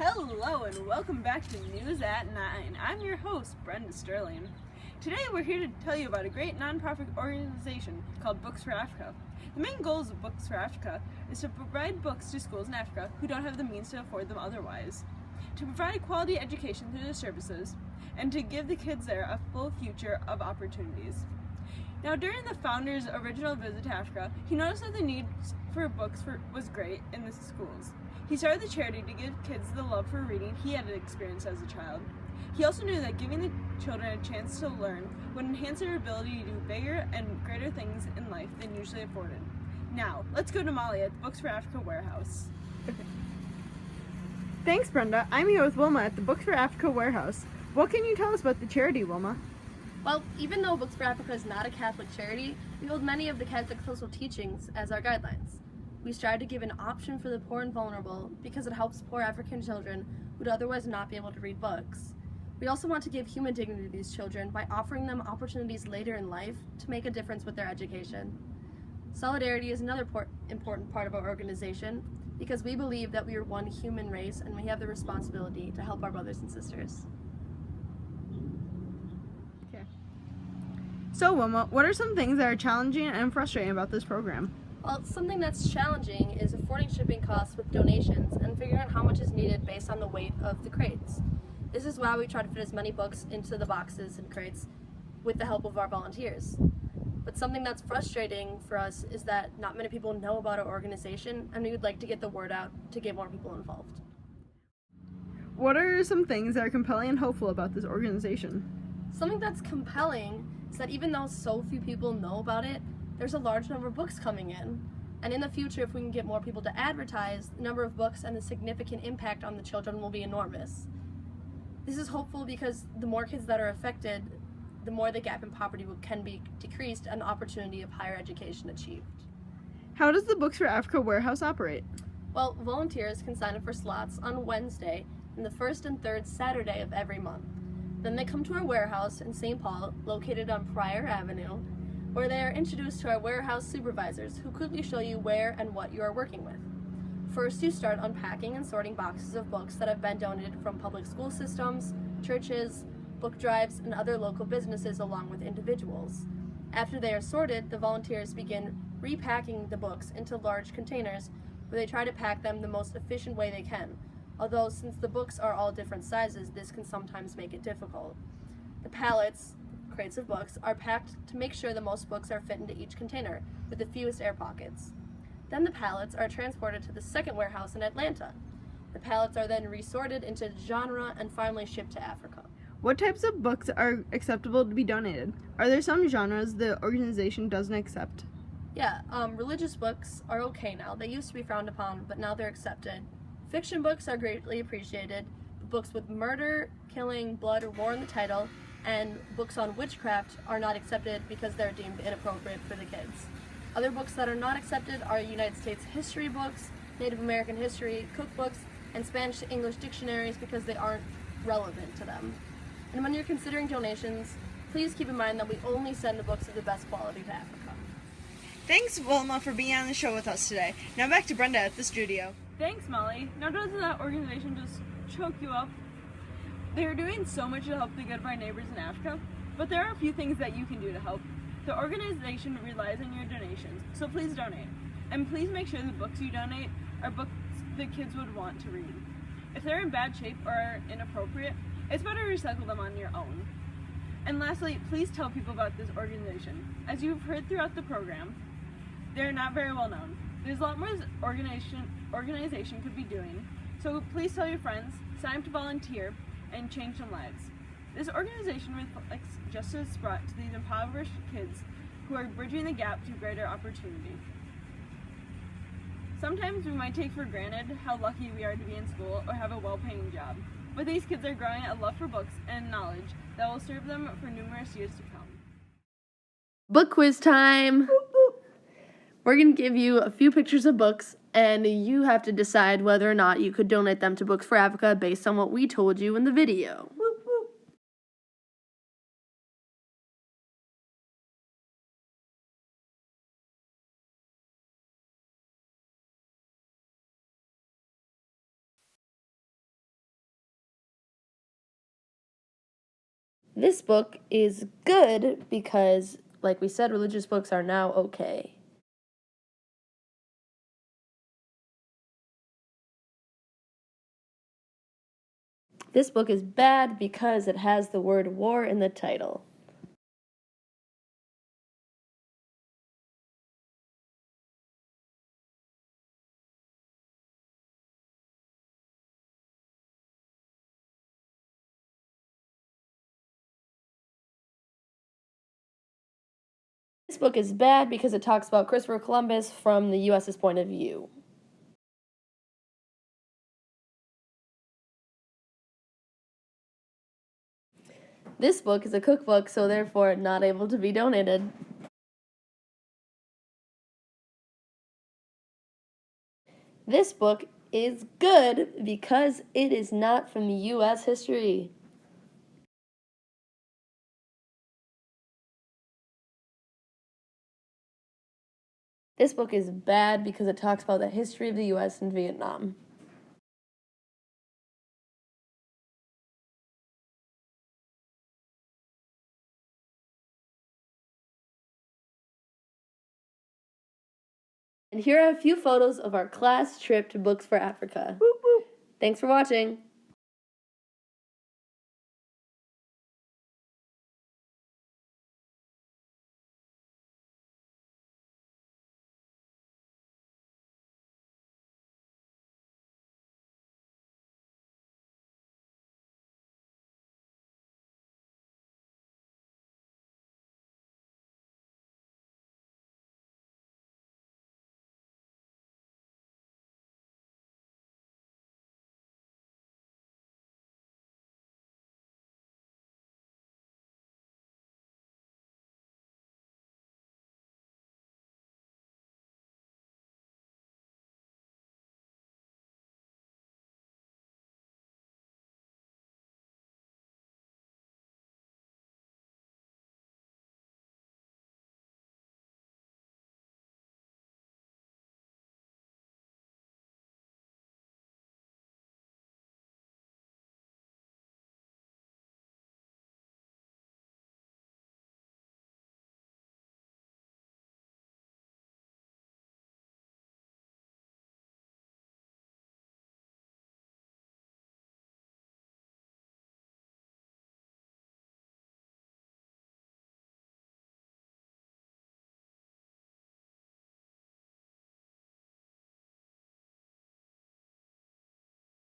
Hello and welcome back to News at 9. I'm your host, Brenda Sterling. Today we're here to tell you about a great nonprofit organization called Books for Africa. The main goals of Books for Africa is to provide books to schools in Africa who don't have the means to afford them otherwise, to provide quality education through their services, and to give the kids there a full future of opportunities. Now, during the founder's original visit to Africa, he noticed that the need for books was great in the schools. He started the charity to give kids the love for reading he had experienced as a child. He also knew that giving the children a chance to learn would enhance their ability to do bigger and greater things in life than usually afforded. Now, let's go to Molly at the Books for Africa warehouse. Thanks, Brenda. I'm here with Wilma at the Books for Africa warehouse. What can you tell us about the charity, Wilma? Well, even though Books for Africa is not a Catholic charity, we hold many of the Catholic social teachings as our guidelines. We strive to give an option for the poor and vulnerable because it helps poor African children who would otherwise not be able to read books. We also want to give human dignity to these children by offering them opportunities later in life to make a difference with their education. Solidarity is another important part of our organization because we believe that we are one human race and we have the responsibility to help our brothers and sisters. So, Wilma, what are some things that are challenging and frustrating about this program? Well, something that's challenging is affording shipping costs with donations and figuring out how much is needed based on the weight of the crates. This is why we try to fit as many books into the boxes and crates with the help of our volunteers. But something that's frustrating for us is that not many people know about our organization, and we would like to get the word out to get more people involved. What are some things that are compelling and hopeful about this organization? Something that's compelling is that even though so few people know about it, there's a large number of books coming in. And in the future, if we can get more people to advertise, the number of books and the significant impact on the children will be enormous. This is hopeful because the more kids that are affected, the more the gap in poverty can be decreased and the opportunity of higher education achieved. How does the Books for Africa warehouse operate? Well, volunteers can sign up for slots on Wednesday and the first and third Saturday of every month. Then they come to our warehouse in St. Paul, located on Pryor Avenue, where they are introduced to our warehouse supervisors who quickly show you where and what you are working with. First, you start unpacking and sorting boxes of books that have been donated from public school systems, churches, book drives, and other local businesses along with individuals. After they are sorted, the volunteers begin repacking the books into large containers where they try to pack them the most efficient way they can. Although since the books are all different sizes, this can sometimes make it difficult. The pallets, crates of books, are packed to make sure the most books are fit into each container with the fewest air pockets. Then the pallets are transported to the second warehouse in Atlanta. The pallets are then resorted into genre and finally shipped to Africa. What types of books are acceptable to be donated? Are there some genres the organization doesn't accept? Yeah, religious books are okay now. They used to be frowned upon, but now they're accepted. Fiction books are greatly appreciated, but books with murder, killing, blood, or war in the title, and books on witchcraft are not accepted because they're deemed inappropriate for the kids. Other books that are not accepted are United States history books, Native American history, cookbooks, and Spanish to English dictionaries because they aren't relevant to them. And when you're considering donations, please keep in mind that we only send the books of the best quality to Africa. Thanks, Wilma, for being on the show with us today. Now back to Brenda at the studio. Thanks, Molly. Now, doesn't that organization just choke you up? They are doing so much to help the good of our neighbors in Africa, but there are a few things that you can do to help. The organization relies on your donations, so please donate. And please make sure the books you donate are books the kids would want to read. If they're in bad shape or are inappropriate, it's better to recycle them on your own. And lastly, please tell people about this organization. As you've heard throughout the program, they're not very well known. There's a lot more this organization could be doing, so please tell your friends, sign up to volunteer, and change some lives. This organization reflects justice brought to these impoverished kids who are bridging the gap to greater opportunity. Sometimes we might take for granted how lucky we are to be in school or have a well-paying job, but these kids are growing a love for books and knowledge that will serve them for numerous years to come. Book quiz time! We're going to give you a few pictures of books, and you have to decide whether or not you could donate them to Books for Africa based on what we told you in the video. This book is good because, like we said, religious books are now okay. This book is bad because it has the word war in the title. This book is bad because it talks about Christopher Columbus from the U.S.'s point of view. This book is a cookbook, so therefore not able to be donated. This book is good because it is not from the U.S. history. This book is bad because it talks about the history of the U.S. and Vietnam. And here are a few photos of our class trip to Books for Africa. Boop, boop. Thanks for watching.